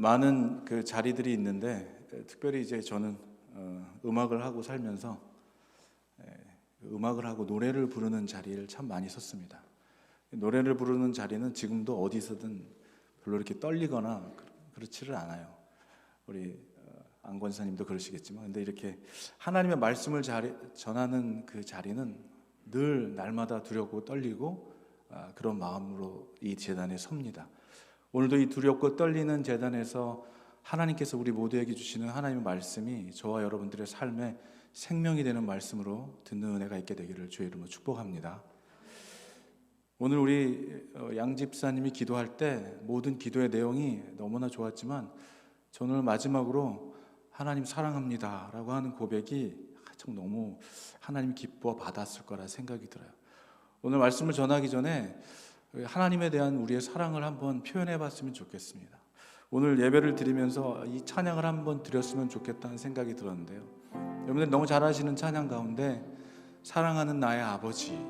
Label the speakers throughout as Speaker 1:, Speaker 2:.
Speaker 1: 많은 그 자리들이 있는데 특별히 이제 저는 음악을 하고 살면서 음악을 하고 노래를 부르는 자리를 참 많이 섰습니다. 노래를 부르는 자리는 지금도 어디서든 별로 이렇게 떨리거나 그렇지를 않아요. 우리 안 권사님도 그러시겠지만, 근데 이렇게 하나님의 말씀을 전하는 그 자리는 늘 날마다 두렵고 떨리고 그런 마음으로 이 제단에 섭니다. 오늘도 이 두렵고 떨리는 제단에서 하나님께서 우리 모두에게 주시는 하나님의 말씀이 저와 여러분들의 삶에 생명이 되는 말씀으로 듣는 은혜가 있게 되기를 주의 이름으로 축복합니다. 오늘 우리 양 집사님이 기도할 때 모든 기도의 내용이 너무나 좋았지만 저는 오늘 마지막으로 하나님 사랑합니다 라고 하는 고백이 참 너무 하나님 기뻐 받았을 거라 생각이 들어요. 오늘 말씀을 전하기 전에 하나님에 대한 우리의 사랑을 한번 표현해 봤으면 좋겠습니다. 오늘 예배를 드리면서 이 찬양을 한번 드렸으면 좋겠다는 생각이 들었는데요, 여러분들 너무 잘 아시는 찬양 가운데 사랑하는 나의 아버지,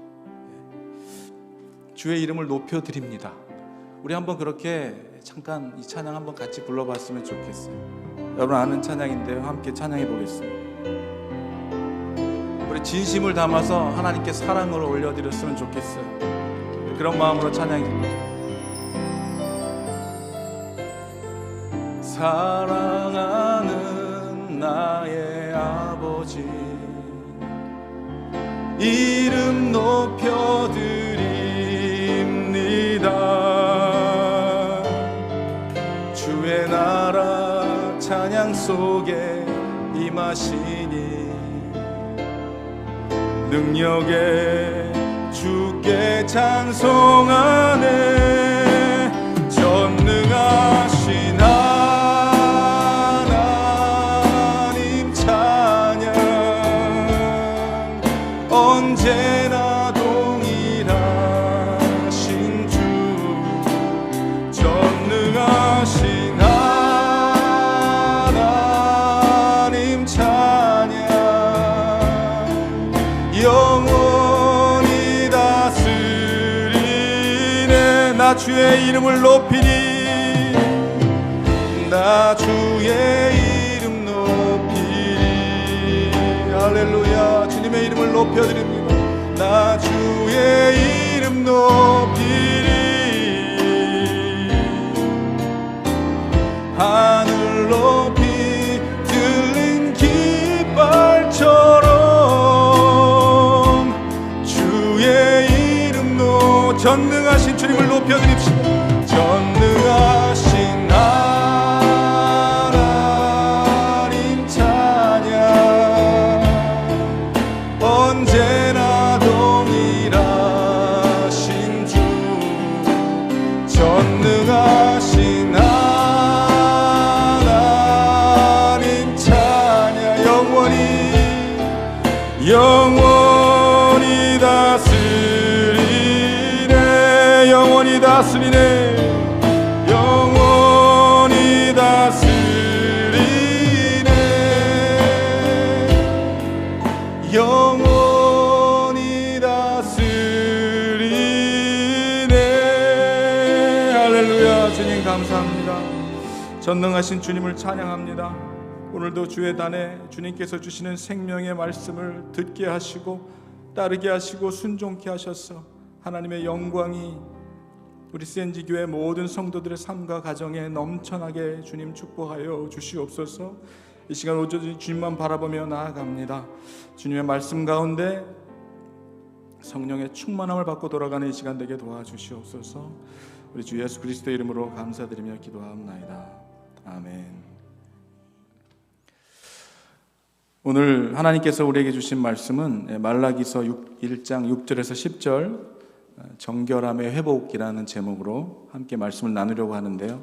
Speaker 1: 주의 이름을 높여드립니다, 우리 한번 그렇게 잠깐 이 찬양 한번 같이 불러봤으면 좋겠어요. 여러분 아는 찬양인데요, 함께 찬양해 보겠습니다. 우리 진심을 담아서 하나님께 사랑을 올려드렸으면 좋겠어요. 그런 마음으로 찬양해. 사랑하는 나의 아버지, 이름 높여드립니다. 주의 나라 찬양 속에 임하시니 능력에 주께 찬송하네. 전능하신 하나님 찬양, 언제나 동일하신 주. 전능하신 하나님 찬양, 영원히 다스리네. 나 주의 이름을 높이니, 나 주의 이름 높이니. 할렐루야. 주님의 이름을 높여드립니다. 나 주의 이름 높이니. 하늘 높이 들린 깃발처럼 주의 이름 전능하신 주님을 높여드립시다. 전능하신 하나님 찬양, 언제나 동일하신 주. 전능하신 하나님 찬양, 영원히 다스리네. 영원히 다스리네. 영원히 다스리네. 영원히 다스리네. 할렐루야. 주님 감사합니다. 전능하신 주님을 찬양합니다. 오늘도 주의 단에 주님께서 주시는 생명의 말씀을 듣게 하시고 따르게 하시고 순종케 하셔서 하나님의 영광이 우리 CNG 교회 모든 성도들의 삶과 가정에 넘쳐나게 주님 축복하여 주시옵소서. 이 시간 오직 주님만 바라보며 나아갑니다. 주님의 말씀 가운데 성령의 충만함을 받고 돌아가는 이 시간 되게 도와주시옵소서. 우리 주 예수 그리스도의 이름으로 감사드리며 기도하옵나이다. 아멘. 오늘 하나님께서 우리에게 주신 말씀은 말라기서 1장 6절에서 10절 정결함의 회복이라는 제목으로 함께 말씀을 나누려고 하는데요,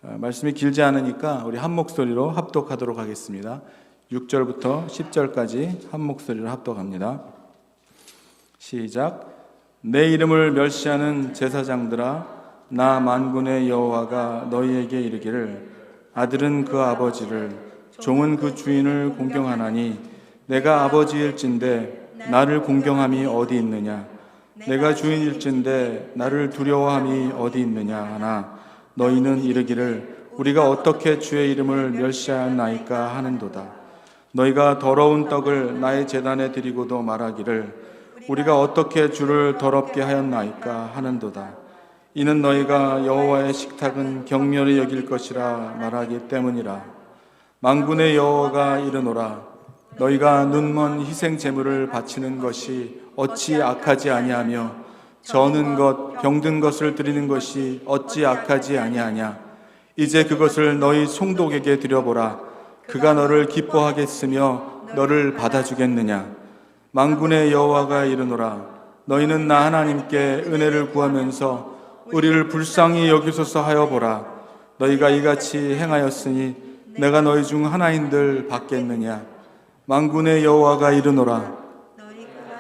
Speaker 1: 말씀이 길지 않으니까 우리 한 목소리로 합독하도록 하겠습니다. 6절부터 10절까지 한 목소리로 합독합니다. 시작. 내 이름을 멸시하는 제사장들아, 나 만군의 여호와가 너희에게 이르기를, 아들은 그 아버지를, 종은 그 주인을 공경하나니 내가 아버지일진데 나를 공경함이 어디 있느냐. 내가 주인일진데 나를 두려워함이 어디 있느냐 하나, 너희는 이르기를 우리가 어떻게 주의 이름을 멸시하였나이까 하는도다. 너희가 더러운 떡을 나의 제단에 드리고도 말하기를 우리가 어떻게 주를 더럽게 하였나이까 하는도다. 이는 너희가 여호와의 식탁은 경멸히 여길 것이라 말하기 때문이라. 만군의 여호와가 이르노라. 너희가 눈먼 희생 제물을 바치는 것이 어찌 악하지 아니하며 저는 것 병든 것을 드리는 것이 어찌 악하지 아니하냐. 이제 그것을 너희 총독에게 드려보라. 그가 너를 기뻐하겠으며 너를 받아주겠느냐. 만군의 여호와가 이르노라. 너희는 나 하나님께 은혜를 구하면서 우리를 불쌍히 여기소서 하여 보라. 너희가 이같이 행하였으니 내가 너희 중 하나인들 받겠느냐. 만군의 여호와가 이르노라.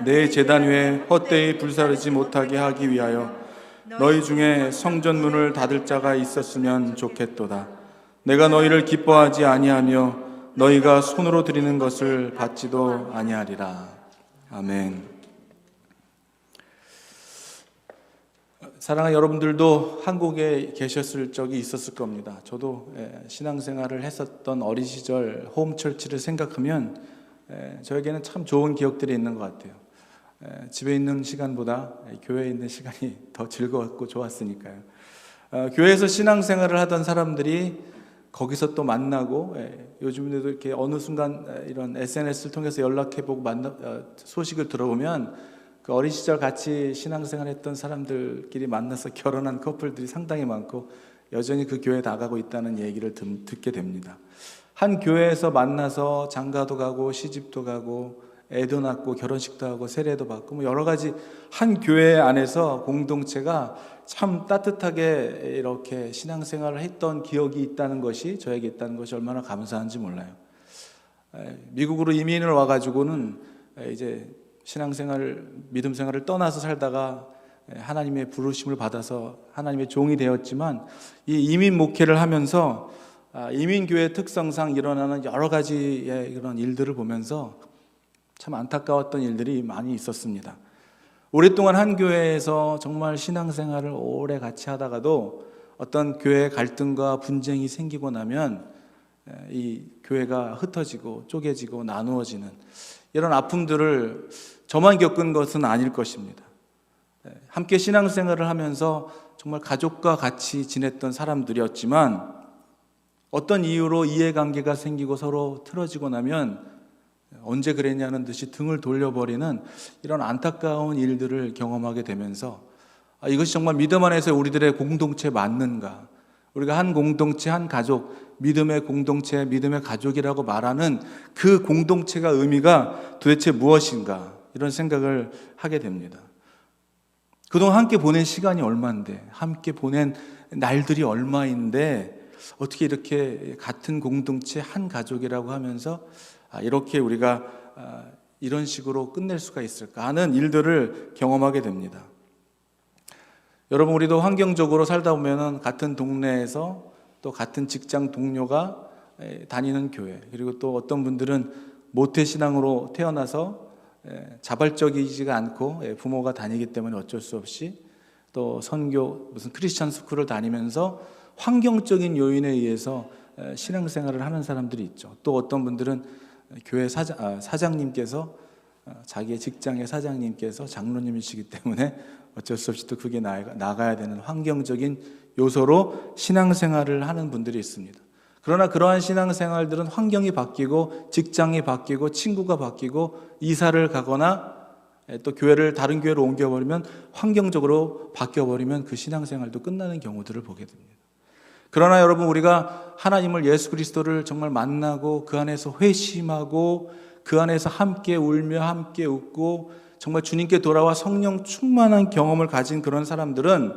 Speaker 1: 내 제단 위에 헛되이 불사르지 못하게 하기 위하여 너희 중에 성전문을 닫을 자가 있었으면 좋겠도다. 내가 너희를 기뻐하지 아니하며 너희가 손으로 드리는 것을 받지도 아니하리라. 아멘. 사랑하는 여러분들도 한국에 계셨을 적이 있었을 겁니다. 저도 신앙생활을 했었던 어린 시절 홈처치를 생각하면 저에게는 참 좋은 기억들이 있는 것 같아요. 집에 있는 시간보다 교회에 있는 시간이 더 즐거웠고 좋았으니까요. 교회에서 신앙생활을 하던 사람들이 거기서 또 만나고, 요즘에도 이렇게 어느 순간 이런 SNS를 통해서 연락해보고 소식을 들어보면 그 어린 시절 같이 신앙생활했던 사람들끼리 만나서 결혼한 커플들이 상당히 많고 여전히 그 교회에 나가고 있다는 얘기를 듣게 됩니다. 한 교회에서 만나서 장가도 가고 시집도 가고 애도 낳고 결혼식도 하고 세례도 받고 뭐 여러 가지 한 교회 안에서 공동체가 참 따뜻하게 이렇게 신앙생활을 했던 기억이 있다는 것이, 저에게 있다는 것이 얼마나 감사한지 몰라요. 미국으로 이민을 와가지고는 이제 신앙생활, 믿음생활을 떠나서 살다가 하나님의 부르심을 받아서 하나님의 종이 되었지만, 이 이민 목회를 하면서 이민교회 특성상 일어나는 여러 가지의 그런 일들을 보면서 참 안타까웠던 일들이 많이 있었습니다. 오랫동안 한 교회에서 정말 신앙생활을 오래 같이 하다가도 어떤 교회 갈등과 분쟁이 생기고 나면 이 교회가 흩어지고 쪼개지고 나누어지는 이런 아픔들을 저만 겪은 것은 아닐 것입니다. 함께 신앙생활을 하면서 정말 가족과 같이 지냈던 사람들이었지만 어떤 이유로 이해관계가 생기고 서로 틀어지고 나면 언제 그랬냐는 듯이 등을 돌려버리는 이런 안타까운 일들을 경험하게 되면서 이것이 정말 믿음 안에서 우리들의 공동체 맞는가? 우리가 한 공동체, 한 가족, 믿음의 공동체, 믿음의 가족이라고 말하는 그 공동체가 의미가 도대체 무엇인가? 이런 생각을 하게 됩니다. 그동안 함께 보낸 시간이 얼마인데, 함께 보낸 날들이 얼마인데 어떻게 이렇게 같은 공동체, 한 가족이라고 하면서 이렇게 우리가 이런 식으로 끝낼 수가 있을까 하는 일들을 경험하게 됩니다. 여러분, 우리도 환경적으로 살다 보면은 같은 동네에서 또 같은 직장 동료가 다니는 교회, 그리고 또 어떤 분들은 모태신앙으로 태어나서 자발적이지가 않고 부모가 다니기 때문에 어쩔 수 없이 또 선교, 무슨 크리스찬 스쿨을 다니면서 환경적인 요인에 의해서 신앙생활을 하는 사람들이 있죠. 또 어떤 분들은 교회 사장님께서, 자기의 직장의 사장님께서 장로님이시기 때문에 어쩔 수 없이 또 그게 나가야 되는 환경적인 요소로 신앙생활을 하는 분들이 있습니다. 그러나 그러한 신앙생활들은 환경이 바뀌고 직장이 바뀌고 친구가 바뀌고 이사를 가거나 또 다른 교회로 옮겨버리면, 환경적으로 바뀌어버리면 그 신앙생활도 끝나는 경우들을 보게 됩니다. 그러나 여러분, 우리가 하나님을, 예수 그리스도를 정말 만나고 그 안에서 회심하고 그 안에서 함께 울며 함께 웃고 정말 주님께 돌아와 성령 충만한 경험을 가진 그런 사람들은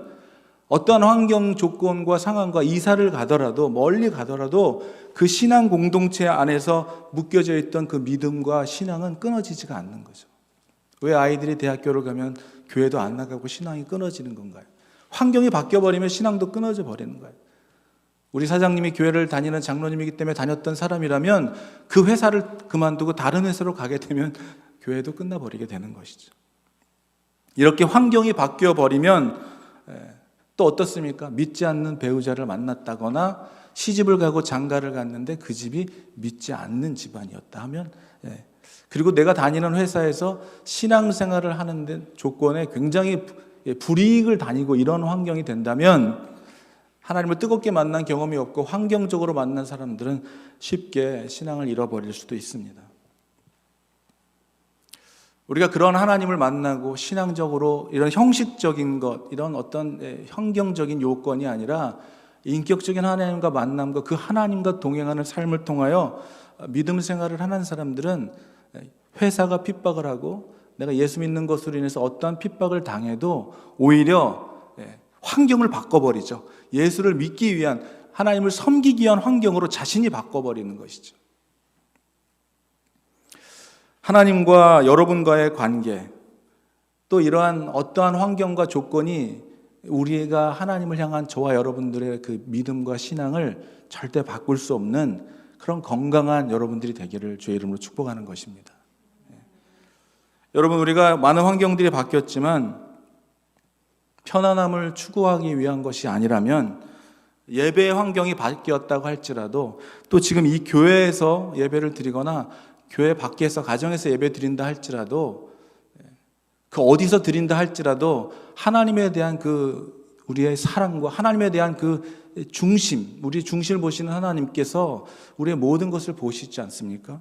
Speaker 1: 어떠한 환경 조건과 상황과 이사를 가더라도, 멀리 가더라도 그 신앙 공동체 안에서 묶여져 있던 그 믿음과 신앙은 끊어지지가 않는 거죠. 왜 아이들이 대학교를 가면 교회도 안 나가고 신앙이 끊어지는 건가요? 환경이 바뀌어버리면 신앙도 끊어져 버리는 거예요. 우리 사장님이 교회를 다니는 장로님이기 때문에 다녔던 사람이라면 그 회사를 그만두고 다른 회사로 가게 되면 교회도 끝나버리게 되는 것이죠. 이렇게 환경이 바뀌어버리면 또 어떻습니까? 믿지 않는 배우자를 만났다거나 시집을 가고 장가를 갔는데 그 집이 믿지 않는 집안이었다 하면, 그리고 내가 다니는 회사에서 신앙생활을 하는데 조건에 굉장히 불이익을 다니고 이런 환경이 된다면, 하나님을 뜨겁게 만난 경험이 없고 환경적으로 만난 사람들은 쉽게 신앙을 잃어버릴 수도 있습니다. 우리가 그런 하나님을 만나고 신앙적으로 이런 형식적인 것, 이런 어떤 환경적인 요건이 아니라 인격적인 하나님과 만남과 그 하나님과 동행하는 삶을 통하여 믿음 생활을 하는 사람들은 회사가 핍박을 하고 내가 예수 믿는 것으로 인해서 어떠한 핍박을 당해도 오히려 환경을 바꿔버리죠. 예수를 믿기 위한, 하나님을 섬기기 위한 환경으로 자신이 바꿔버리는 것이죠. 하나님과 여러분과의 관계, 또 이러한 어떠한 환경과 조건이 우리가 하나님을 향한 저와 여러분들의 그 믿음과 신앙을 절대 바꿀 수 없는 그런 건강한 여러분들이 되기를 주의 이름으로 축복하는 것입니다. 여러분, 우리가 많은 환경들이 바뀌었지만 편안함을 추구하기 위한 것이 아니라면, 예배의 환경이 바뀌었다고 할지라도, 또 지금 이 교회에서 예배를 드리거나 교회 밖에서 가정에서 예배 드린다 할지라도, 그 어디서 드린다 할지라도 하나님에 대한 그 우리의 사랑과 하나님에 대한 그 중심, 우리 중심을 보시는 하나님께서 우리의 모든 것을 보시지 않습니까?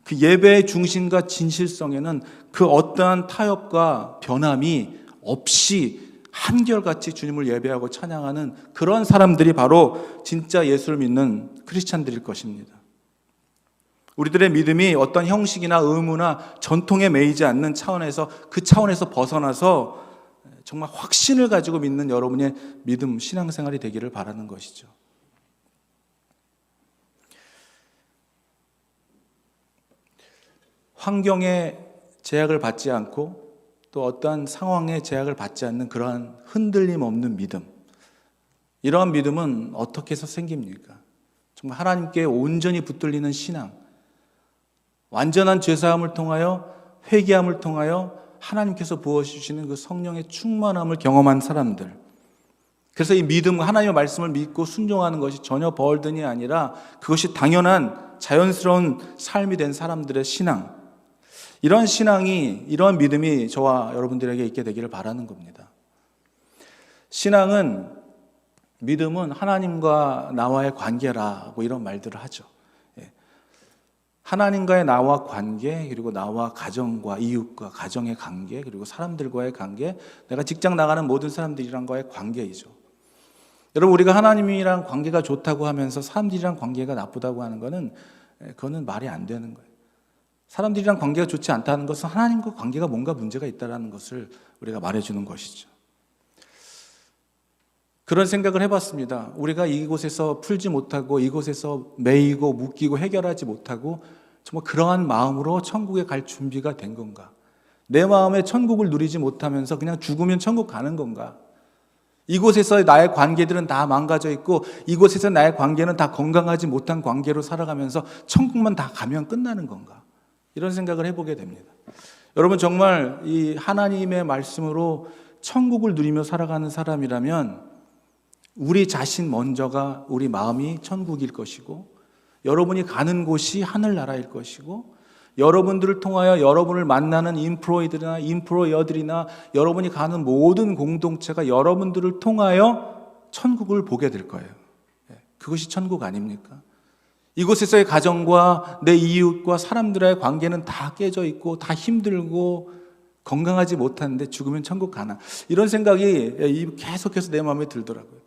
Speaker 1: 그 예배의 중심과 진실성에는 그 어떠한 타협과 변함이 없이 한결같이 주님을 예배하고 찬양하는 그런 사람들이 바로 진짜 예수를 믿는 크리스찬들일 것입니다. 우리들의 믿음이 어떤 형식이나 의무나 전통에 매이지 않는 차원에서, 그 차원에서 벗어나서 정말 확신을 가지고 믿는 여러분의 믿음, 신앙생활이 되기를 바라는 것이죠. 환경에 제약을 받지 않고 또 어떠한 상황에 제약을 받지 않는 그러한 흔들림 없는 믿음, 이러한 믿음은 어떻게 해서 생깁니까? 정말 하나님께 온전히 붙들리는 신앙, 완전한 죄사함을 통하여, 회개함을 통하여 하나님께서 부어주시는 그 성령의 충만함을 경험한 사람들, 그래서 이 믿음, 하나님의 말씀을 믿고 순종하는 것이 전혀 버든이 아니라 그것이 당연한 자연스러운 삶이 된 사람들의 신앙, 이런 신앙이, 이런 믿음이 저와 여러분들에게 있게 되기를 바라는 겁니다. 신앙은, 믿음은 하나님과 나와의 관계라고 이런 말들을 하죠. 하나님과의 나와 관계, 그리고 나와 가정과 이웃과 가정의 관계, 그리고 사람들과의 관계, 내가 직장 나가는 모든 사람들이랑과의 관계이죠. 여러분, 우리가 하나님이랑 관계가 좋다고 하면서 사람들이랑 관계가 나쁘다고 하는 것은, 그거는 말이 안 되는 거예요. 사람들이랑 관계가 좋지 않다는 것은 하나님과 관계가 뭔가 문제가 있다는 것을 우리가 말해주는 것이죠. 그런 생각을 해봤습니다. 우리가 이곳에서 풀지 못하고, 이곳에서 매이고 묶이고 해결하지 못하고, 정말 그러한 마음으로 천국에 갈 준비가 된 건가? 내 마음에 천국을 누리지 못하면서 그냥 죽으면 천국 가는 건가? 이곳에서 나의 관계들은 다 망가져 있고, 이곳에서 나의 관계는 다 건강하지 못한 관계로 살아가면서 천국만 다 가면 끝나는 건가? 이런 생각을 해보게 됩니다. 여러분, 정말 이 하나님의 말씀으로 천국을 누리며 살아가는 사람이라면 우리 자신 먼저가, 우리 마음이 천국일 것이고, 여러분이 가는 곳이 하늘나라일 것이고, 여러분들을 통하여 여러분을 만나는 인프로이들이나 인프로여들이나 여러분이 가는 모든 공동체가 여러분들을 통하여 천국을 보게 될 거예요. 그것이 천국 아닙니까? 이곳에서의 가정과 내 이웃과 사람들과의 관계는 다 깨져 있고 다 힘들고 건강하지 못하는데 죽으면 천국 가나, 이런 생각이 계속해서 내 마음에 들더라고요.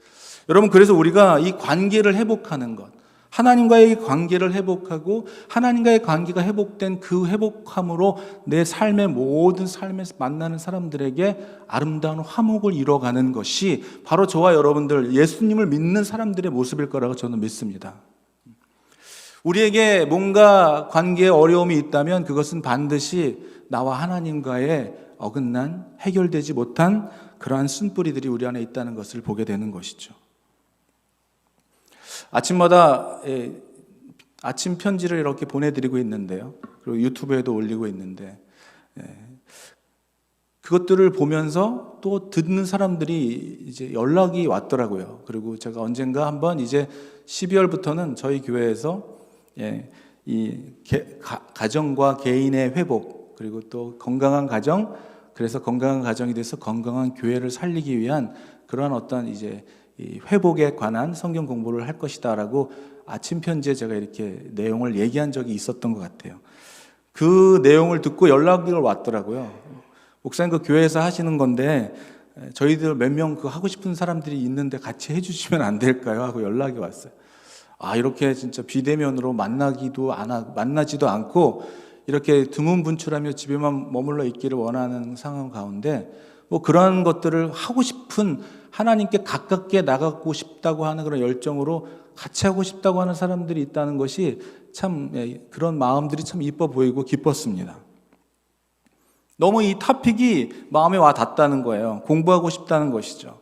Speaker 1: 여러분, 그래서 우리가 이 관계를 회복하는 것, 하나님과의 관계를 회복하고 하나님과의 관계가 회복된 그 회복함으로 내 삶의 모든 삶에서 만나는 사람들에게 아름다운 화목을 이뤄가는 것이 바로 저와 여러분들, 예수님을 믿는 사람들의 모습일 거라고 저는 믿습니다. 우리에게 뭔가 관계에 어려움이 있다면 그것은 반드시 나와 하나님과의 어긋난, 해결되지 못한 그러한 쓴뿌리들이 우리 안에 있다는 것을 보게 되는 것이죠. 아침마다 아침 편지를 이렇게 보내드리고 있는데요. 그리고 유튜브에도 올리고 있는데, 그것들을 보면서 또 듣는 사람들이 이제 연락이 왔더라고요. 그리고 제가 언젠가 한번 이제 12월부터는 저희 교회에서 가정과 개인의 회복, 그리고 또 건강한 가정, 그래서 건강한 가정이 돼서 건강한 교회를 살리기 위한 그러한 어떤 이제 이 회복에 관한 성경 공부를 할 것이다라고 아침 편지에 제가 이렇게 내용을 얘기한 적이 있었던 것 같아요. 그 내용을 듣고 연락이 왔더라고요. 목사님 그 교회에서 하시는 건데 저희들 몇 명 그 하고 싶은 사람들이 있는데 같이 해주시면 안 될까요? 하고 연락이 왔어요. 이렇게 진짜 비대면으로 만나지도 않고 이렇게 두문분출하며 집에만 머물러 있기를 원하는 상황 가운데 뭐 그러한 것들을 하고 싶은, 하나님께 가깝게 나가고 싶다고 하는 그런 열정으로 같이 하고 싶다고 하는 사람들이 있다는 것이 참 그런 마음들이 참 이뻐 보이고 기뻤습니다. 너무 이 토픽이 마음에 와 닿았다는 거예요. 공부하고 싶다는 것이죠.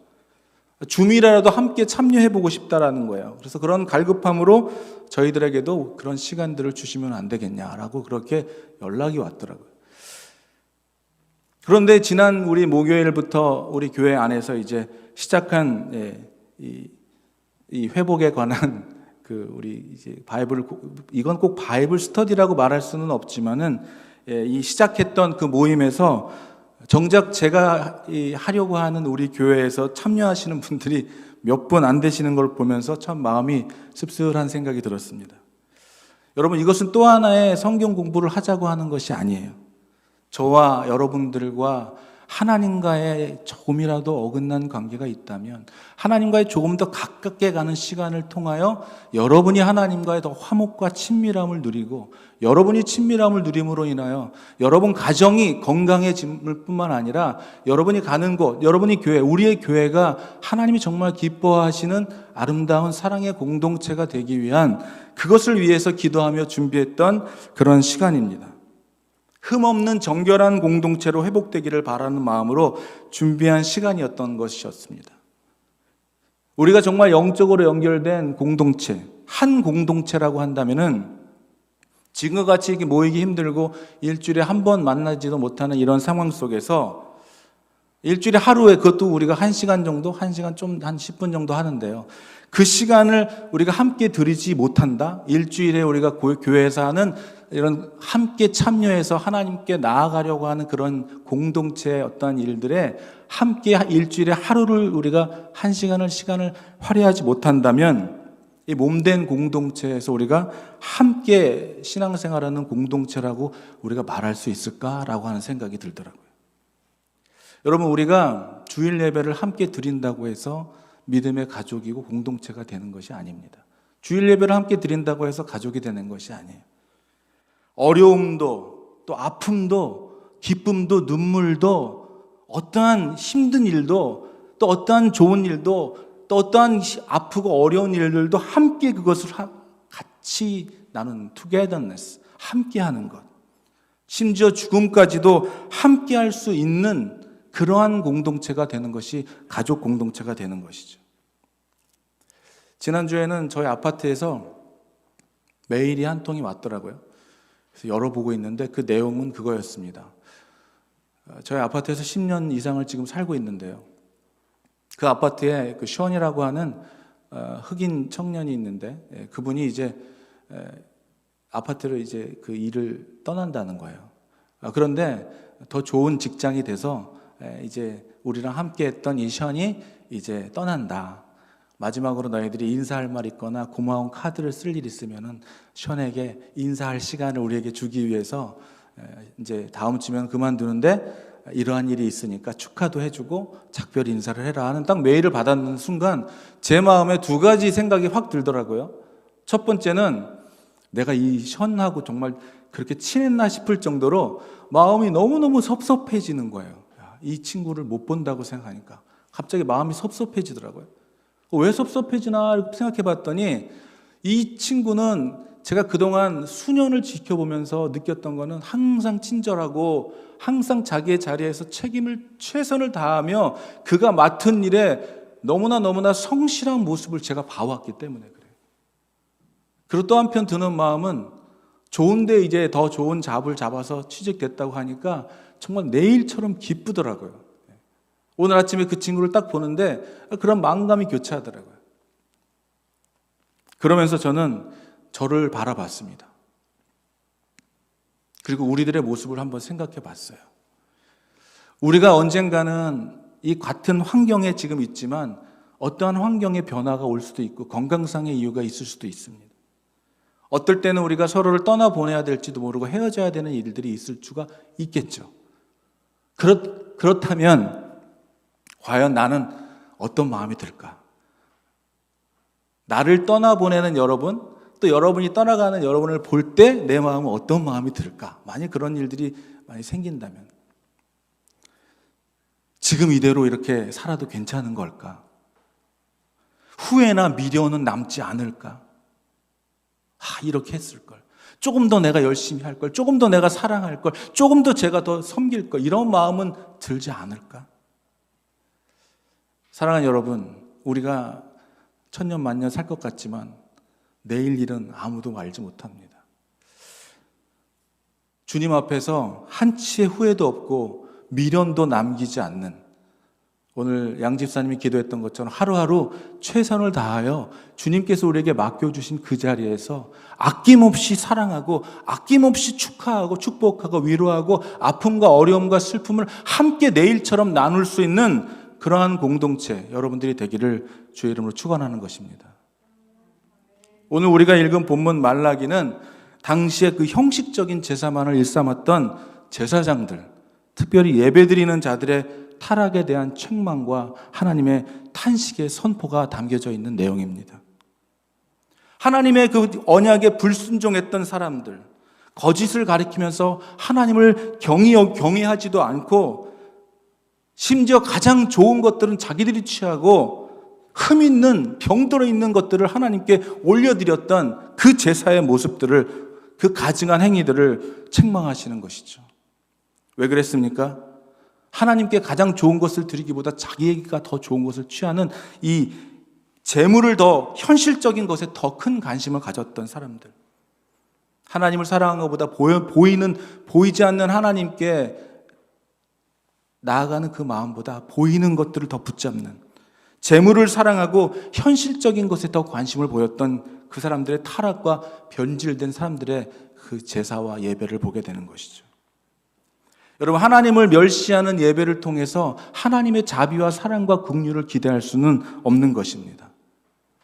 Speaker 1: 줌이라도 함께 참여해보고 싶다라는 거예요. 그래서 그런 갈급함으로 저희들에게도 그런 시간들을 주시면 안 되겠냐라고 그렇게 연락이 왔더라고요. 그런데 지난 우리 목요일부터 우리 교회 안에서 이제 시작한 이 회복에 관한 우리 이제 이건 꼭 바이블 스터디라고 말할 수는 없지만은 이 시작했던 그 모임에서 정작 제가 하려고 하는 우리 교회에서 참여하시는 분들이 몇 분 안 되시는 걸 보면서 참 마음이 씁쓸한 생각이 들었습니다. 여러분, 이것은 또 하나의 성경 공부를 하자고 하는 것이 아니에요. 저와 여러분들과 하나님과의 조금이라도 어긋난 관계가 있다면 하나님과의 조금 더 가깝게 가는 시간을 통하여 여러분이 하나님과의 더 화목과 친밀함을 누리고, 여러분이 친밀함을 누림으로 인하여 여러분 가정이 건강해질 뿐만 아니라 여러분이 가는 곳, 여러분이 교회, 우리의 교회가 하나님이 정말 기뻐하시는 아름다운 사랑의 공동체가 되기 위한, 그것을 위해서 기도하며 준비했던 그런 시간입니다. 흠없는 정결한 공동체로 회복되기를 바라는 마음으로 준비한 시간이었던 것이었습니다. 우리가 정말 영적으로 연결된 공동체, 한 공동체라고 한다면은 지금과 같이 이렇게 모이기 힘들고 일주일에 한 번 만나지도 못하는 이런 상황 속에서 일주일에 하루에, 그것도 우리가 1시간 정도, 1시간 좀 한 10분 정도 하는데요. 그 시간을 우리가 함께 드리지 못한다? 일주일에 우리가 교회에서 하는 이런 함께 참여해서 하나님께 나아가려고 하는 그런 공동체의 어떠한 일들에 함께 일주일에 하루를 우리가 1시간을 시간을 할애하지 못한다면 이 몸된 공동체에서 우리가 함께 신앙생활하는 공동체라고 우리가 말할 수 있을까라고 하는 생각이 들더라고요. 여러분, 우리가 주일 예배를 함께 드린다고 해서 믿음의 가족이고 공동체가 되는 것이 아닙니다. 주일 예배를 함께 드린다고 해서 가족이 되는 것이 아니에요. 어려움도 또 아픔도 기쁨도 눈물도 어떠한 힘든 일도 또 어떠한 좋은 일도 또 어떠한 아프고 어려운 일들도 함께 그것을 같이 나누는 togetherness, 함께 하는 것, 심지어 죽음까지도 함께 할 수 있는 그러한 공동체가 되는 것이 가족 공동체가 되는 것이죠. 지난주에는 저희 아파트에서 메일이 한 통이 왔더라고요. 그래서 열어보고 있는데 그 내용은 그거였습니다. 저희 아파트에서 10년 이상을 지금 살고 있는데요. 그 아파트에 그 션이라고 하는 흑인 청년이 있는데 그분이 이제 아파트를 이제 그 일을 떠난다는 거예요. 그런데 더 좋은 직장이 돼서 이제 우리랑 함께 했던 이 션이 이제 떠난다. 마지막으로 너희들이 인사할 말 있거나 고마운 카드를 쓸 일 있으면은 션에게 인사할 시간을 우리에게 주기 위해서 이제 다음 주면 그만두는데 이러한 일이 있으니까 축하도 해주고 작별 인사를 해라 하는 딱 메일을 받았는 순간 제 마음에 두 가지 생각이 확 들더라고요. 첫 번째는 내가 이 션하고 정말 그렇게 친했나 싶을 정도로 마음이 너무너무 섭섭해지는 거예요. 이 친구를 못 본다고 생각하니까 갑자기 마음이 섭섭해지더라고요. 왜 섭섭해지나 생각해 봤더니 이 친구는 제가 그동안 수년을 지켜보면서 느꼈던 거는 항상 친절하고 항상 자기의 자리에서 책임을 최선을 다하며 그가 맡은 일에 너무나 성실한 모습을 제가 봐왔기 때문에 그래요. 그리고 또 한편 드는 마음은 좋은데 이제 더 좋은 잡을 잡아서 취직됐다고 하니까 정말 내일처럼 기쁘더라고요. 오늘 아침에 그 친구를 딱 보는데 그런 마음감이 교차하더라고요. 그러면서 저는 저를 바라봤습니다. 그리고 우리들의 모습을 한번 생각해 봤어요. 우리가 언젠가는 이 같은 환경에 지금 있지만 어떠한 환경의 변화가 올 수도 있고 건강상의 이유가 있을 수도 있습니다. 어떨 때는 우리가 서로를 떠나보내야 될지도 모르고 헤어져야 되는 일들이 있을 수가 있겠죠. 그렇다면 과연 나는 어떤 마음이 들까? 나를 떠나보내는 여러분, 또 여러분이 떠나가는 여러분을 볼 때 내 마음은 어떤 마음이 들까? 만약 그런 일들이 많이 생긴다면 지금 이대로 이렇게 살아도 괜찮은 걸까? 후회나 미련은 남지 않을까? 이렇게 했을 걸. 조금 더 내가 열심히 할 걸. 조금 더 내가 사랑할 걸. 조금 더 제가 더 섬길 걸. 이런 마음은 들지 않을까? 사랑하는 여러분, 우리가 천년 만년 살 것 같지만 내일 일은 아무도 알지 못합니다. 주님 앞에서 한치의 후회도 없고 미련도 남기지 않는, 오늘 양 집사님이 기도했던 것처럼 하루하루 최선을 다하여 주님께서 우리에게 맡겨주신 그 자리에서 아낌없이 사랑하고 아낌없이 축하하고 축복하고 위로하고 아픔과 어려움과 슬픔을 함께 내일처럼 나눌 수 있는 그러한 공동체 여러분들이 되기를 주의 이름으로 축원하는 것입니다. 오늘 우리가 읽은 본문 말라기는 당시에 그 형식적인 제사만을 일삼았던 제사장들, 특별히 예배드리는 자들의 타락에 대한 책망과 하나님의 탄식의 선포가 담겨져 있는 내용입니다. 하나님의 그 언약에 불순종했던 사람들, 거짓을 가리키면서 하나님을 경외하지도 않고 심지어 가장 좋은 것들은 자기들이 취하고 흠 있는 병들어 있는 것들을 하나님께 올려드렸던 그 제사의 모습들을, 그 가증한 행위들을 책망하시는 것이죠. 왜 그랬습니까? 하나님께 가장 좋은 것을 드리기보다 자기가 더 좋은 것을 취하는 이 재물을 더 현실적인 것에 더 큰 관심을 가졌던 사람들, 하나님을 사랑하는 것보다 보이지 않는 하나님께 나아가는 그 마음보다 보이는 것들을 더 붙잡는, 재물을 사랑하고 현실적인 것에 더 관심을 보였던 그 사람들의 타락과 변질된 사람들의 그 제사와 예배를 보게 되는 것이죠. 여러분, 하나님을 멸시하는 예배를 통해서 하나님의 자비와 사랑과 긍휼을 기대할 수는 없는 것입니다.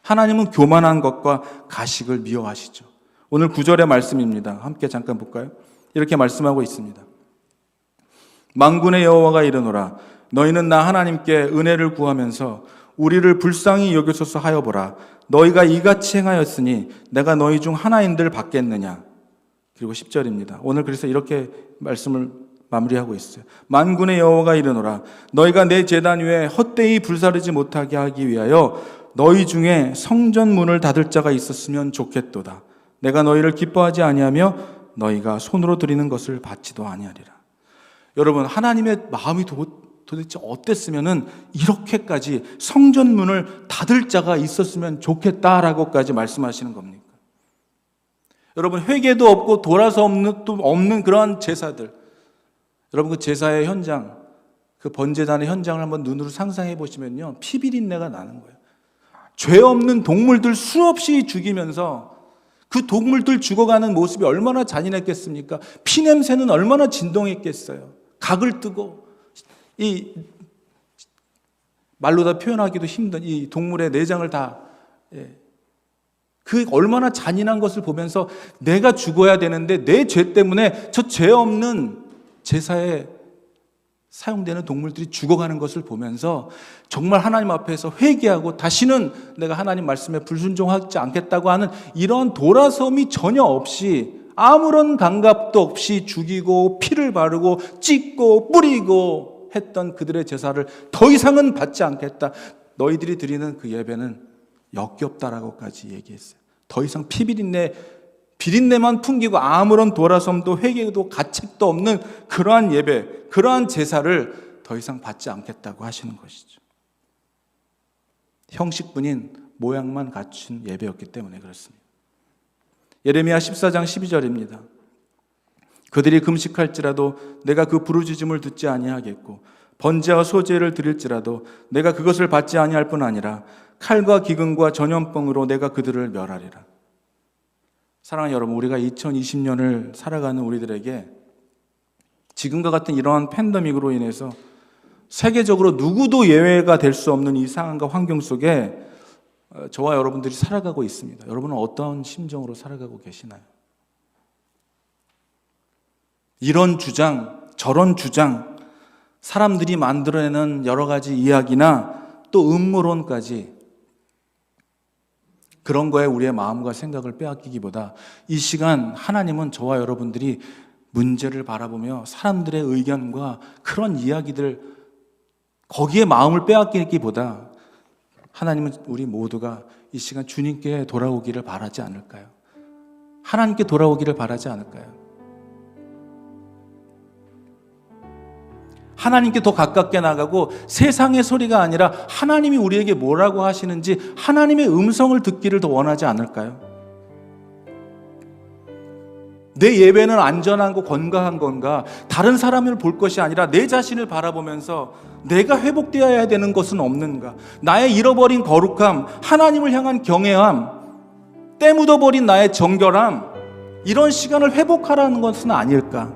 Speaker 1: 하나님은 교만한 것과 가식을 미워하시죠. 오늘 9절의 말씀입니다. 함께 잠깐 볼까요? 이렇게 말씀하고 있습니다. 만군의 여호와가 이르노라, 너희는 나 하나님께 은혜를 구하면서 우리를 불쌍히 여기소서 하여 보라. 너희가 이같이 행하였으니 내가 너희 중 하나인들 받겠느냐. 그리고 10절입니다. 오늘 그래서 이렇게 말씀을 마무리하고 있어요. 만군의 여호와가 이르노라, 너희가 내 제단 위에 헛되이 불사르지 못하게 하기 위하여 너희 중에 성전 문을 닫을 자가 있었으면 좋겠도다. 내가 너희를 기뻐하지 아니하며 너희가 손으로 드리는 것을 받지도 아니하리라. 여러분, 하나님의 마음이 도대체 어땠으면은 이렇게까지 성전 문을 닫을 자가 있었으면 좋겠다라고까지 말씀하시는 겁니까? 여러분, 회개도 없고 돌아서 없는 그러한 제사들, 여러분, 그 제사의 현장, 그 번제단의 현장을 한번 눈으로 상상해 보시면요, 피비린내가 나는 거예요. 죄 없는 동물들 수없이 죽이면서 그 동물들 죽어가는 모습이 얼마나 잔인했겠습니까? 피냄새는 얼마나 진동했겠어요. 각을 뜨고 이 말로 다 표현하기도 힘든 이 동물의 내장을 다, 그 얼마나 잔인한 것을 보면서 내가 죽어야 되는데 내 죄 때문에 저 죄 없는 제사에 사용되는 동물들이 죽어가는 것을 보면서 정말 하나님 앞에서 회개하고 다시는 내가 하나님 말씀에 불순종하지 않겠다고 하는 이런 돌아섬이 전혀 없이, 아무런 감각도 없이 죽이고 피를 바르고 찢고 뿌리고 했던 그들의 제사를 더 이상은 받지 않겠다. 너희들이 드리는 그 예배는 역겹다라고까지 얘기했어요. 더 이상 비린내만 풍기고 아무런 돌아섬도 회개도 가책도 없는 그러한 예배, 그러한 제사를 더 이상 받지 않겠다고 하시는 것이죠. 형식뿐인 모양만 갖춘 예배였기 때문에 그렇습니다. 예레미야 14장 12절입니다. 그들이 금식할지라도 내가 그 부르짖음을 듣지 아니하겠고 번제와 소제를 드릴지라도 내가 그것을 받지 아니할 뿐 아니라 칼과 기근과 전염병으로 내가 그들을 멸하리라. 사랑하는 여러분, 우리가 2020년을 살아가는 우리들에게 지금과 같은 이러한 팬데믹으로 인해서 세계적으로 누구도 예외가 될 수 없는 이 상황과 환경 속에 저와 여러분들이 살아가고 있습니다. 여러분은 어떤 심정으로 살아가고 계시나요? 이런 주장, 저런 주장, 사람들이 만들어내는 여러 가지 이야기나 또 음모론까지 그런 거에 우리의 마음과 생각을 빼앗기기보다 이 시간 하나님은 저와 여러분들이 문제를 바라보며 사람들의 의견과 그런 이야기들 거기에 마음을 빼앗기기보다 하나님은 우리 모두가 이 시간 주님께 돌아오기를 바라지 않을까요? 하나님께 돌아오기를 바라지 않을까요? 하나님께 더 가깝게 나가고 세상의 소리가 아니라 하나님이 우리에게 뭐라고 하시는지 하나님의 음성을 듣기를 더 원하지 않을까요? 내 예배는 안전한 거 건강한 건가? 다른 사람을 볼 것이 아니라 내 자신을 바라보면서 내가 회복되어야 되는 것은 없는가? 나의 잃어버린 거룩함, 하나님을 향한 경외함, 때 묻어버린 나의 정결함, 이런 시간을 회복하라는 것은 아닐까?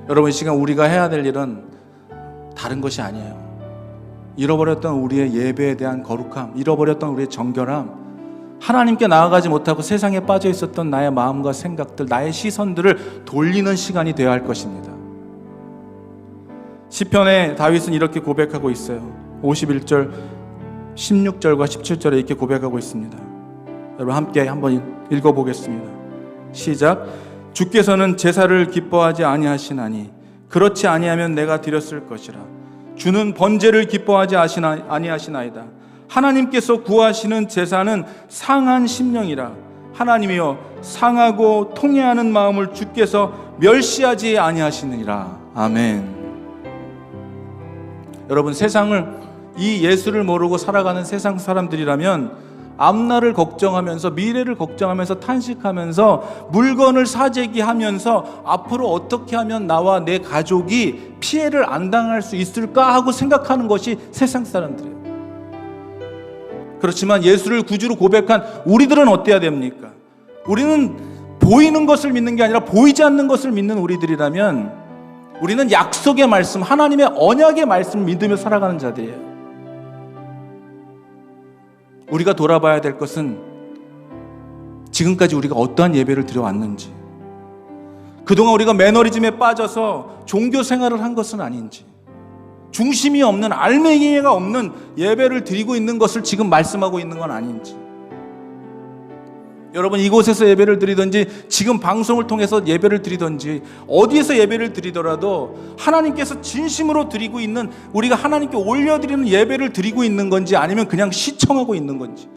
Speaker 1: 여러분, 이 시간 우리가 해야 될 일은 다른 것이 아니에요. 잃어버렸던 우리의 예배에 대한 거룩함, 잃어버렸던 우리의 정결함, 하나님께 나아가지 못하고 세상에 빠져 있었던 나의 마음과 생각들, 나의 시선들을 돌리는 시간이 되어야 할 것입니다. 시편에 다윗은 이렇게 고백하고 있어요. 51절, 16절과 17절에 이렇게 고백하고 있습니다. 여러분 함께 한번 읽어보겠습니다. 시작. 주께서는 제사를 기뻐하지 아니하시나니 그렇지 아니하면 내가 드렸을 것이라. 주는 번제를 기뻐하지 아니하시나이다. 하나님께서 구하시는 제사는 상한 심령이라. 하나님이여 상하고 통회하는 마음을 주께서 멸시하지 아니하시느니라. 아멘. 여러분, 세상을 이 예수를 모르고 살아가는 세상 사람들이라면 앞날을 걱정하면서 미래를 걱정하면서 탄식하면서 물건을 사재기하면서 앞으로 어떻게 하면 나와 내 가족이 피해를 안 당할 수 있을까 하고 생각하는 것이 세상 사람들이에요. 그렇지만 예수를 구주로 고백한 우리들은 어때야 됩니까? 우리는 보이는 것을 믿는 게 아니라 보이지 않는 것을 믿는 우리들이라면 우리는 약속의 말씀, 하나님의 언약의 말씀을 믿으며 살아가는 자들이에요. 우리가 돌아봐야 될 것은 지금까지 우리가 어떠한 예배를 드려왔는지, 그동안 우리가 매너리즘에 빠져서 종교 생활을 한 것은 아닌지, 중심이 없는 알맹이가 없는 예배를 드리고 있는 것을 지금 말씀하고 있는 건 아닌지, 여러분 이곳에서 예배를 드리든지 지금 방송을 통해서 예배를 드리든지 어디에서 예배를 드리더라도 하나님께서 진심으로 드리고 있는, 우리가 하나님께 올려드리는 예배를 드리고 있는 건지 아니면 그냥 시청하고 있는 건지,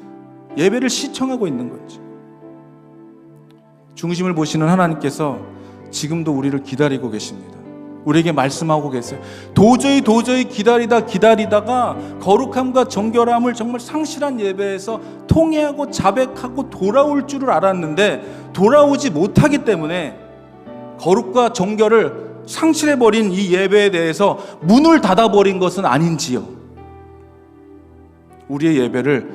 Speaker 1: 예배를 시청하고 있는 건지, 중심을 보시는 하나님께서 지금도 우리를 기다리고 계십니다. 우리에게 말씀하고 계세요. 도저히 기다리다가 거룩함과 정결함을 정말 상실한 예배에서 통회하고 자백하고 돌아올 줄을 알았는데 돌아오지 못하기 때문에 거룩과 정결을 상실해버린 이 예배에 대해서 문을 닫아버린 것은 아닌지요. 우리의 예배를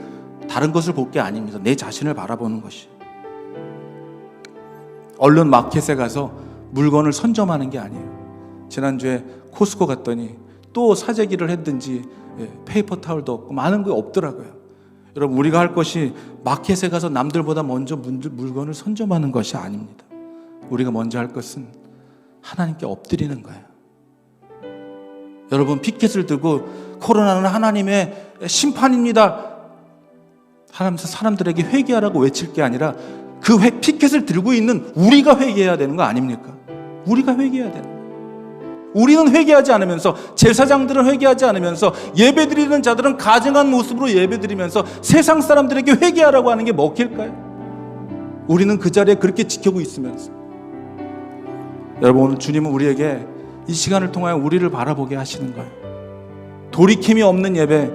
Speaker 1: 다른 것을 볼 게 아닙니다. 내 자신을 바라보는 것이. 얼른 마켓에 가서 물건을 선점하는 게 아니에요. 지난주에 코스코 갔더니 또 사재기를 했든지 페이퍼 타월도 없고 많은 게 없더라고요. 여러분, 우리가 할 것이 마켓에 가서 남들보다 먼저 물건을 선점하는 것이 아닙니다. 우리가 먼저 할 것은 하나님께 엎드리는 거예요. 여러분, 피켓을 들고 코로나는 하나님의 심판입니다 하면서 사람들에게 회개하라고 외칠 게 아니라 그 피켓을 들고 있는 우리가 회개해야 되는 거 아닙니까? 우리가 회개해야 되는 거예요. 우리는 회개하지 않으면서, 제사장들은 회개하지 않으면서, 예배드리는 자들은 가증한 모습으로 예배드리면서 세상 사람들에게 회개하라고 하는 게 먹힐까요? 우리는 그 자리에 그렇게 지키고 있으면서. 여러분, 오늘 주님은 우리에게 이 시간을 통하여 우리를 바라보게 하시는 거예요. 돌이킴이 없는 예배,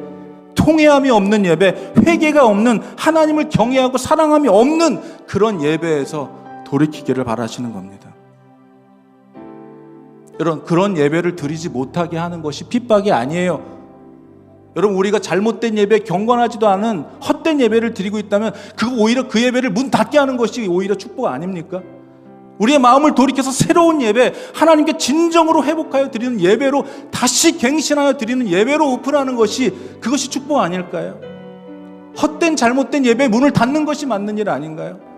Speaker 1: 통회함이 없는 예배, 회개가 없는, 하나님을 경외하고 사랑함이 없는 그런 예배에서 돌이키기를 바라시는 겁니다. 여러분, 그런 예배를 드리지 못하게 하는 것이 핍박이 아니에요. 여러분, 우리가 잘못된 예배, 경건하지도 않은 헛된 예배를 드리고 있다면 오히려 그 예배를 문 닫게 하는 것이 오히려 축복 아닙니까? 우리의 마음을 돌이켜서 새로운 예배, 하나님께 진정으로 회복하여 드리는 예배로, 다시 갱신하여 드리는 예배로 오픈하는 것이, 그것이 축복 아닐까요? 헛된 잘못된 예배 문을 닫는 것이 맞는 일 아닌가요?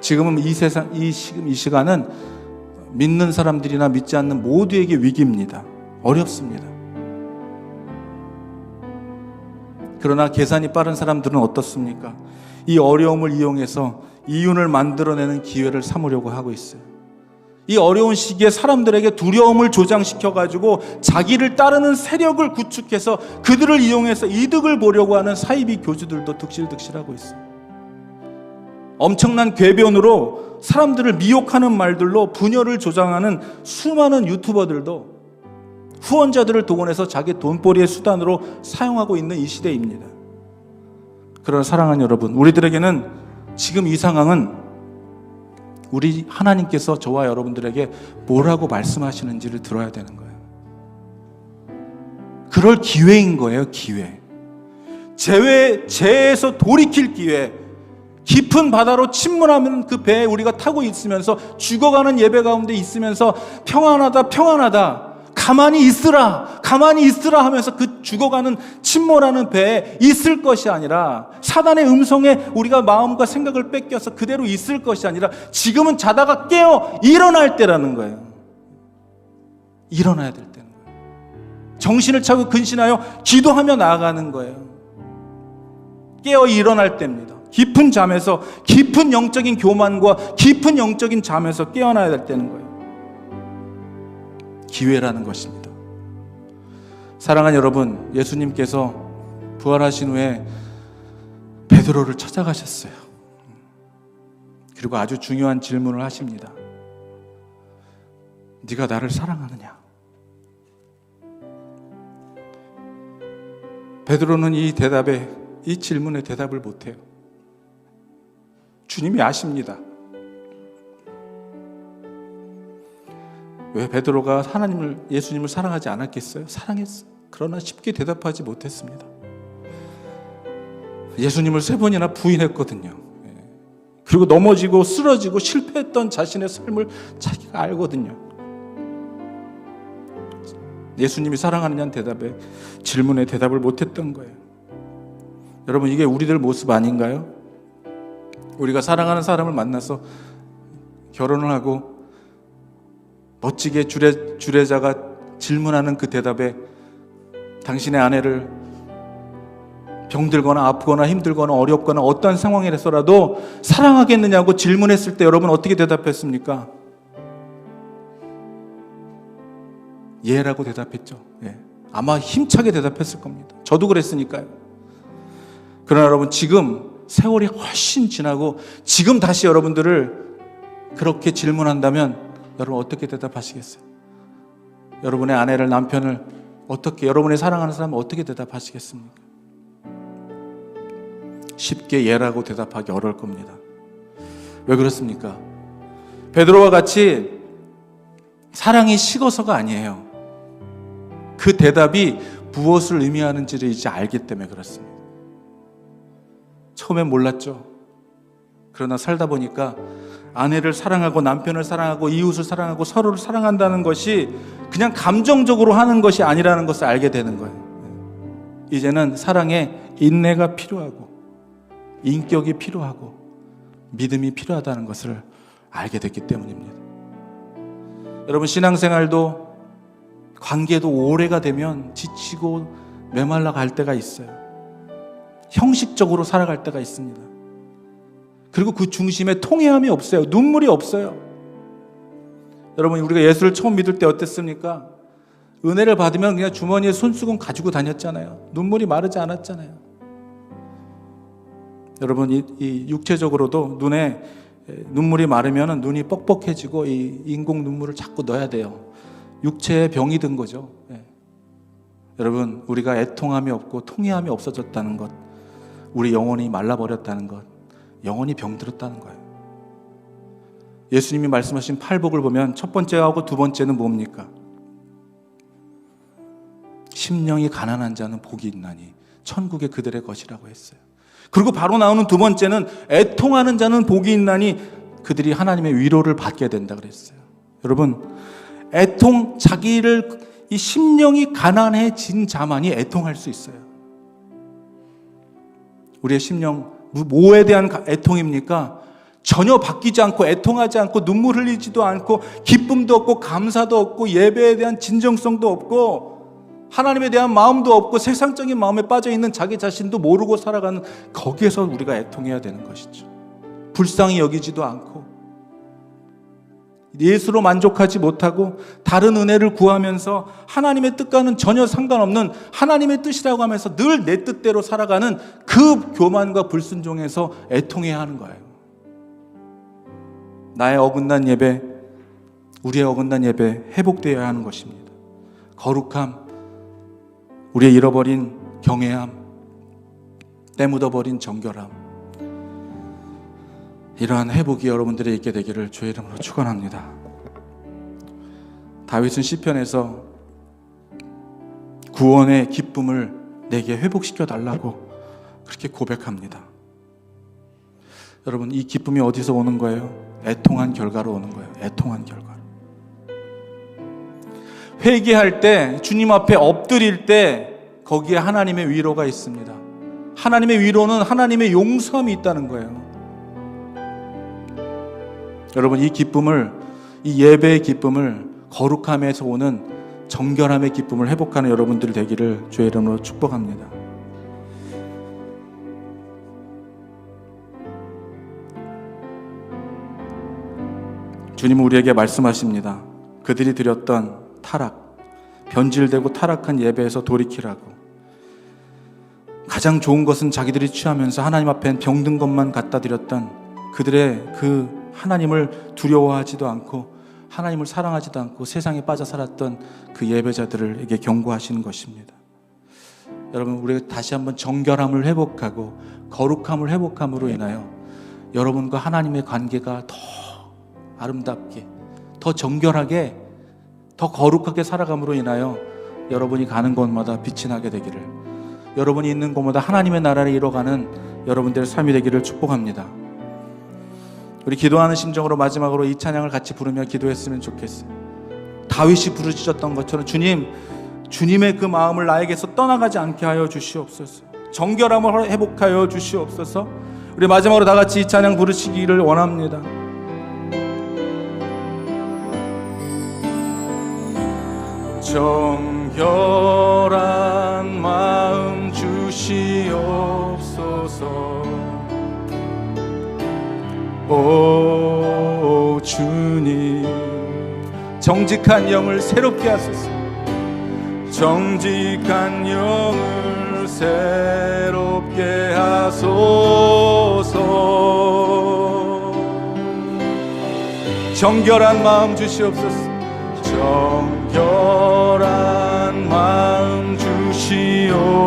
Speaker 1: 지금은 이 시간은 믿는 사람들이나 믿지 않는 모두에게 위기입니다. 어렵습니다. 그러나 계산이 빠른 사람들은 어떻습니까? 이 어려움을 이용해서 이윤을 만들어내는 기회를 삼으려고 하고 있어요. 이 어려운 시기에 사람들에게 두려움을 조장시켜가지고 자기를 따르는 세력을 구축해서 그들을 이용해서 이득을 보려고 하는 사이비 교주들도 득실득실하고 있어요. 엄청난 궤변으로 사람들을 미혹하는 말들로 분열을 조장하는 수많은 유튜버들도 후원자들을 동원해서 자기 돈벌이의 수단으로 사용하고 있는 이 시대입니다. 그러나 사랑하는 여러분, 우리들에게는 지금 이 상황은 우리 하나님께서 저와 여러분들에게 뭐라고 말씀하시는지를 들어야 되는 거예요. 그럴 기회인 거예요. 기회. 죄에서 돌이킬 기회. 깊은 바다로 침몰하는 그 배에 우리가 타고 있으면서, 죽어가는 예배 가운데 있으면서 평안하다 평안하다, 가만히 있으라 하면서 그 죽어가는 침몰하는 배에 있을 것이 아니라, 사단의 음성에 우리가 마음과 생각을 뺏겨서 그대로 있을 것이 아니라, 지금은 자다가 깨어 일어날 때라는 거예요. 일어나야 될 때는 거예요. 정신을 차고 근신하여 기도하며 나아가는 거예요. 깨어 일어날 때입니다. 깊은 잠에서, 깊은 영적인 교만과 깊은 영적인 잠에서 깨어나야 될 때는 거예요. 기회라는 것입니다. 사랑하는 여러분, 예수님께서 부활하신 후에 베드로를 찾아가셨어요. 그리고 아주 중요한 질문을 하십니다. 네가 나를 사랑하느냐? 베드로는 이 질문에 대답을 못해요. 주님이 아십니다. 왜 베드로가 예수님을 사랑하지 않았겠어요? 사랑했어요. 그러나 쉽게 대답하지 못했습니다. 예수님을 3번이나 부인했거든요. 그리고 넘어지고 쓰러지고 실패했던 자신의 삶을 자기가 알거든요. 예수님이 사랑하느냐는 질문에 대답을 못했던 거예요. 여러분, 이게 우리들 모습 아닌가요? 우리가 사랑하는 사람을 만나서 결혼을 하고 멋지게 주례자가 질문하는 그 대답에 당신의 아내를 병들거나 아프거나 힘들거나 어렵거나 어떠한 상황이라서라도 사랑하겠느냐고 질문했을 때 여러분 어떻게 대답했습니까? 예라고 대답했죠. 예. 아마 힘차게 대답했을 겁니다. 저도 그랬으니까요. 그러나 여러분, 지금 세월이 훨씬 지나고 지금 다시 여러분들을 그렇게 질문한다면 여러분 어떻게 대답하시겠어요? 여러분의 아내를, 남편을 여러분의 사랑하는 사람을 어떻게 대답하시겠습니까? 쉽게 예라고 대답하기 어려울 겁니다. 왜 그렇습니까? 베드로와 같이 사랑이 식어서가 아니에요. 그 대답이 무엇을 의미하는지를 이제 알기 때문에 그렇습니다. 처음엔 몰랐죠. 그러나 살다 보니까 아내를 사랑하고 남편을 사랑하고 이웃을 사랑하고 서로를 사랑한다는 것이 그냥 감정적으로 하는 것이 아니라는 것을 알게 되는 거예요. 이제는 사랑에 인내가 필요하고 인격이 필요하고 믿음이 필요하다는 것을 알게 됐기 때문입니다. 여러분, 신앙생활도 관계도 오래가 되면 지치고 메말라 갈 때가 있어요. 형식적으로 살아갈 때가 있습니다. 그리고 그 중심에 통회함이 없어요. 눈물이 없어요. 여러분, 우리가 예수를 처음 믿을 때 어땠습니까? 은혜를 받으면 그냥 주머니에 손수건 가지고 다녔잖아요. 눈물이 마르지 않았잖아요. 여러분, 이 육체적으로도 눈에 눈물이 마르면 눈이 뻑뻑해지고 이 인공 눈물을 자꾸 넣어야 돼요. 육체에 병이 든 거죠. 여러분, 우리가 애통함이 없고 통회함이 없어졌다는 것, 우리 영혼이 말라버렸다는 것, 영혼이 병들었다는 거예요. 예수님이 말씀하신 팔복을 보면 첫 번째하고 두 번째는 뭡니까? 심령이 가난한 자는 복이 있나니 천국의 그들의 것이라고 했어요. 그리고 바로 나오는 두 번째는 애통하는 자는 복이 있나니 그들이 하나님의 위로를 받게 된다 그랬어요. 여러분, 자기를 이 심령이 가난해진 자만이 애통할 수 있어요. 우리의 심령, 뭐에 대한 애통입니까? 전혀 바뀌지 않고 애통하지 않고 눈물 흘리지도 않고 기쁨도 없고 감사도 없고 예배에 대한 진정성도 없고 하나님에 대한 마음도 없고 세상적인 마음에 빠져있는 자기 자신도 모르고 살아가는, 거기에서 우리가 애통해야 되는 것이죠. 불쌍히 여기지도 않고 예수로 만족하지 못하고 다른 은혜를 구하면서 하나님의 뜻과는 전혀 상관없는 하나님의 뜻이라고 하면서 늘 내 뜻대로 살아가는 그 교만과 불순종에서 애통해야 하는 거예요. 나의 어긋난 예배, 우리의 어긋난 예배 회복되어야 하는 것입니다. 거룩함, 우리의 잃어버린 경외함, 때묻어버린 정결함, 이러한 회복이 여러분들의 있게 되기를 주의 이름으로 축원합니다. 다윗은 시편에서 구원의 기쁨을 내게 회복시켜 달라고 그렇게 고백합니다. 여러분, 이 기쁨이 어디서 오는 거예요? 애통한 결과로 오는 거예요. 애통한 결과로. 회개할 때, 주님 앞에 엎드릴 때 거기에 하나님의 위로가 있습니다. 하나님의 위로는 하나님의 용서함이 있다는 거예요. 여러분, 이 기쁨을, 이 예배의 기쁨을 거룩함에서 오는 정결함의 기쁨을 회복하는 여러분들 되기를 주의 이름으로 축복합니다. 주님은 우리에게 말씀하십니다. 그들이 드렸던 타락, 변질되고 타락한 예배에서 돌이키라고. 가장 좋은 것은 자기들이 취하면서 하나님 앞엔 병든 것만 갖다 드렸던 그들의 그 하나님을 두려워하지도 않고 하나님을 사랑하지도 않고 세상에 빠져 살았던 그 예배자들에게 경고하시는 것입니다. 여러분, 우리가 다시 한번 정결함을 회복하고 거룩함을 회복함으로 인하여 여러분과 하나님의 관계가 더 아름답게, 더 정결하게, 더 거룩하게 살아감으로 인하여 여러분이 가는 곳마다 빛이 나게 되기를, 여러분이 있는 곳마다 하나님의 나라를 이뤄가는 여러분들의 삶이 되기를 축복합니다. 우리 기도하는 심정으로 마지막으로 이 찬양을 같이 부르며 기도했으면 좋겠어요. 다윗이 부르짖었던 것처럼 주님, 주님의 그 마음을 나에게서 떠나가지 않게 하여 주시옵소서. 정결함을 회복하여 주시옵소서. 우리 마지막으로 다 같이 이 찬양 부르시기를 원합니다. 정결한 마음 주시옵소서. 오 주님, 정직한 영을 새롭게 하소서. 정직한 영을 새롭게 하소서. 정결한 마음 주시옵소서. 정결한 마음 주시옵소서.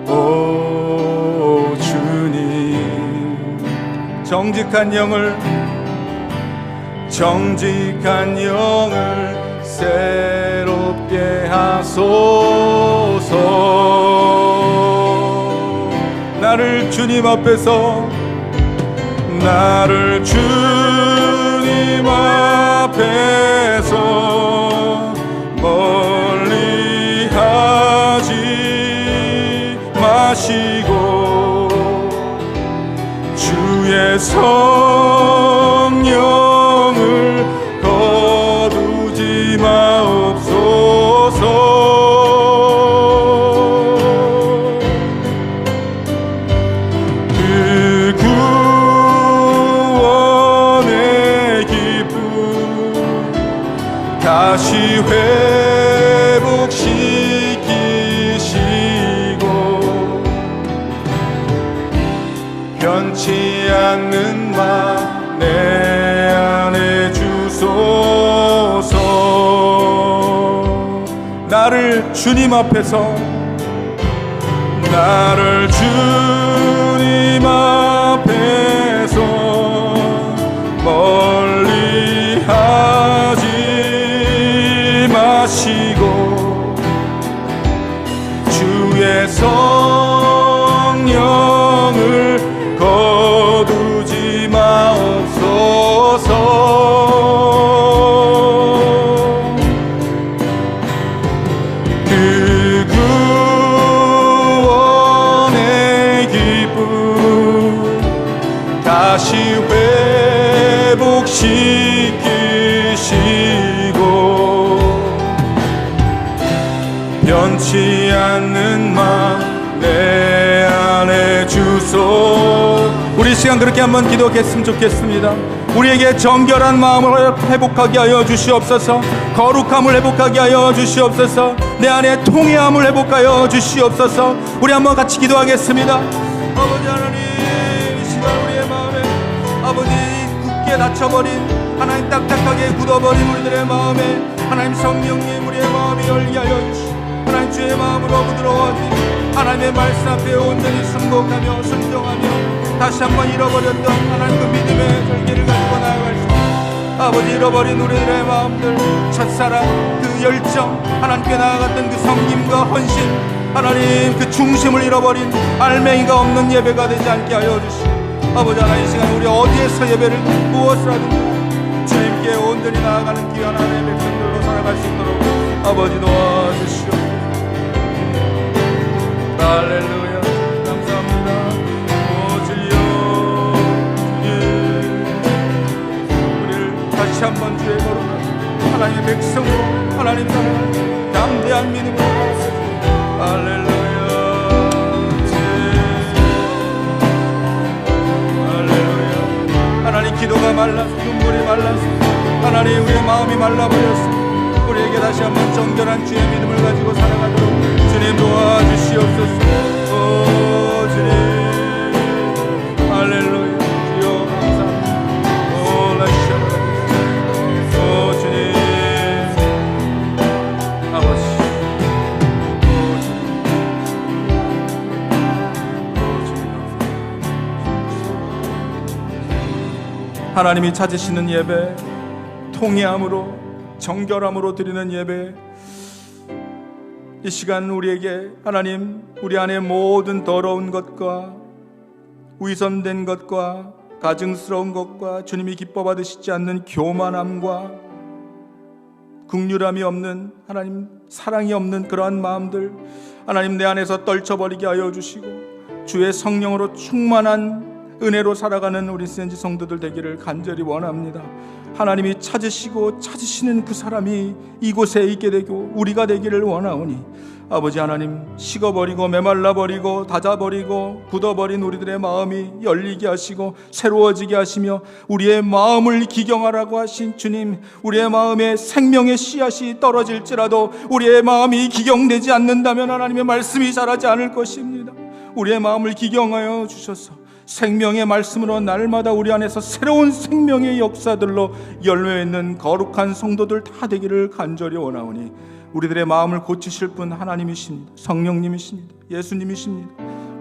Speaker 1: 오 주님, 정직한 영을 새롭게 하소서. 나를 주님 앞에서 멀리 하지 마시고 주의 성령을 거두지 마옵소서. 그 구원의 기쁨 다시 회복시키시고 변치 않는 바 내 안에 주소서. 나를 주님 앞에서
Speaker 2: 나를 주님 앞에서 멀리 하지 마시고 주의 성령을 거두지 마옵소서. 그 구원의 기쁨 다시 회복시키시고 변치 않는 마음 내 안에 주소. 우리 시간 그렇게 한번 기도했으면 좋겠습니다. 우리에게 정결한 마음을 회복하게 하여 주시옵소서. 거룩함을 회복하게 하여 주시옵소서. 내 안에 통회함을 회복하여 주시옵소서. 우리 한번 같이 기도하겠습니다. 아버지 하나님, 이 시간 우리의 마음에 아버지 굳게 닫혀버린, 하나님 딱딱하게 굳어버린 우리들의 마음에 하나님 성령님 우리의 마음이 열게 하여 주시고 하나님 주의 마음으로 부드러워지고 하나님의 말씀 앞에 온전히 순복하며 순종하며 다시 한번 잃어버렸던 하나님 그 믿음의 절개를 가지고 나아갈 수 있는 아버지 잃어버린 우리들의 마음들, 첫사랑, 그 열정, 하나님께 나아갔던 그 섬김과 헌신, 하나님 그 중심을 잃어버린 알맹이가 없는 예배가 되지 않게 하여 주시고 아버지 하나님 이 시간 우리 어디에서 예배를 무엇을 하든지 주님께 온전히 나아가는 귀한 하나님의 백성들로 살아갈 수 있도록 아버지 도와주시오. 할렐루야. 감사합니다. 오 주여 주님, 우리를 다시 한번 주의 거룩한 하나님의 백성으로 하나님 나라를 담대한 믿음으로 할렐루야. 할렐루야. 하나님 기도가 말라서 눈물이 말라서 하나님 우리의 마음이 말라버렸습니다. 우리에게 다시 한번 정결한 주의 믿음을 가지고 살아가도록 주님 도와주시옵소서. 오 주님 할렐루야. 주여 감사합니다. 오 라시아 오 주님 아버지 오 주님 감사합니다. 하나님이 찾으시는 예배, 통회함으로 정결함으로 드리는 예배, 이 시간 우리에게 하나님 우리 안에 모든 더러운 것과 위선된 것과 가증스러운 것과 주님이 기뻐 받으시지 않는 교만함과 긍휼함이 없는 하나님 사랑이 없는 그러한 마음들 하나님 내 안에서 떨쳐버리게 하여 주시고 주의 성령으로 충만한 은혜로 살아가는 우리 CNG 성도들 되기를 간절히 원합니다. 하나님이 찾으시는 그 사람이 이곳에 있게 되고 우리가 되기를 원하오니 아버지 하나님 식어버리고 메말라버리고 닫아버리고 굳어버린 우리들의 마음이 열리게 하시고 새로워지게 하시며 우리의 마음을 기경하라고 하신 주님, 우리의 마음에 생명의 씨앗이 떨어질지라도 우리의 마음이 기경되지 않는다면 하나님의 말씀이 자라지 않을 것입니다. 우리의 마음을 기경하여 주셔서 생명의 말씀으로 날마다 우리 안에서 새로운 생명의 역사들로 열매있는 거룩한 성도들 다 되기를 간절히 원하오니 우리들의 마음을 고치실 분 하나님이십니다. 성령님이십니다. 예수님이십니다.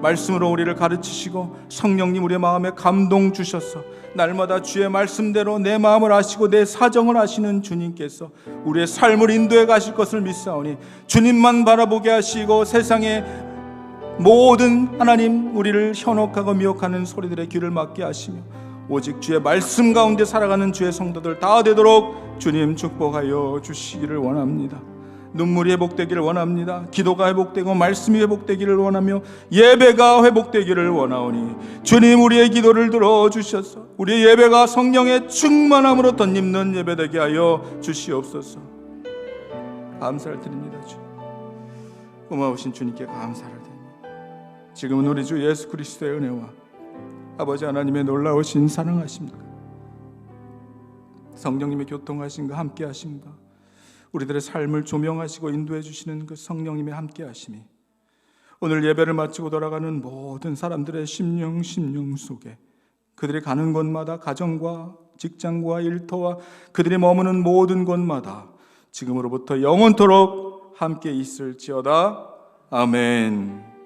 Speaker 2: 말씀으로 우리를 가르치시고 성령님 우리의 마음에 감동 주셔서 날마다 주의 말씀대로 내 마음을 아시고 내 사정을 아시는 주님께서 우리의 삶을 인도해 가실 것을 믿사오니 주님만 바라보게 하시고 세상에 모든 하나님 우리를 현혹하고 미혹하는 소리들의 귀를 막게 하시며 오직 주의 말씀 가운데 살아가는 주의 성도들 다 되도록 주님 축복하여 주시기를 원합니다. 눈물이 회복되기를 원합니다. 기도가 회복되고 말씀이 회복되기를 원하며 예배가 회복되기를 원하오니 주님 우리의 기도를 들어주셔서 우리의 예배가 성령의 충만함으로 덧입는 예배되게 하여 주시옵소서. 감사를 드립니다. 주 고마우신 주님께 감사를 드립니다. 지금은 우리 주 예수 그리스도의 은혜와 아버지 하나님의 놀라우신 사랑하심과 성령님의 교통하심과 함께하심과 우리들의 삶을 조명하시고 인도해 주시는 그 성령님의 함께하심이 오늘 예배를 마치고 돌아가는 모든 사람들의 심령 속에 그들이 가는 곳마다 가정과 직장과 일터와 그들이 머무는 모든 곳마다 지금으로부터 영원토록 함께 있을지어다. 아멘.